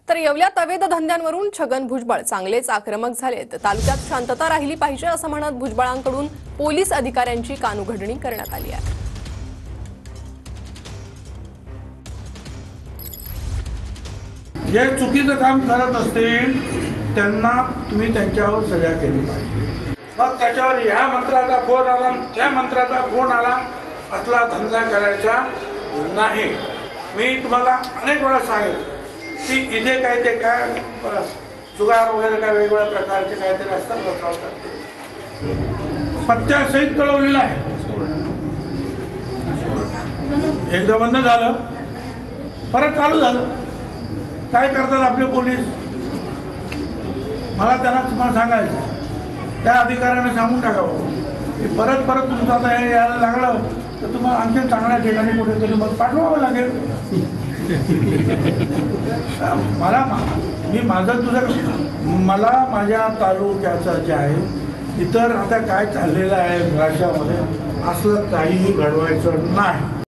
तर येवल्यात अवैध धंद्यांवरून छगन भुजबळ चांगलेच आक्रमक झालेत। तालुक्यात शांतता राहिली पाहिजे असं म्हणत भुजबळांकडून पोलीस अधिकाऱ्यांची कानउघडणी करण्यात आली आहे। जे चुकीचं काम करत असतील त्यांना तुम्ही त्यांच्यावर सजा केली पाहिजे। मग त्याच्यावर ह्या मंत्र्याचा फोन आला, त्या मंत्र्याचा फोन आला, असला धंदा करायचा नाही। मी तुम्हाला अनेक वेळा सांगितलं की इथे काय ते काय जुगार वगैरे काय वेगवेगळ्या प्रकारचे काहीतरी असतात, पत्त्यासहित कळवलेलं आहे। एकदा बंद झालं, परत चालू झालं। काय करतात आपले पोलीस? मला त्यांना तुम्हाला सांगायचं, त्या अधिकाऱ्याने सांगून टाकावं की परत तुमचं आता हे यायला लागलं तर तुम्हाला आणखी चांगल्या ठिकाणी कुठेतरी मग पाठवावं लागेल। मला माझ्या तालुक्याचं जे आहे इतर आता काय चाललेलं आहे भाषामध्ये असलं काहीही घडवायचं नाही।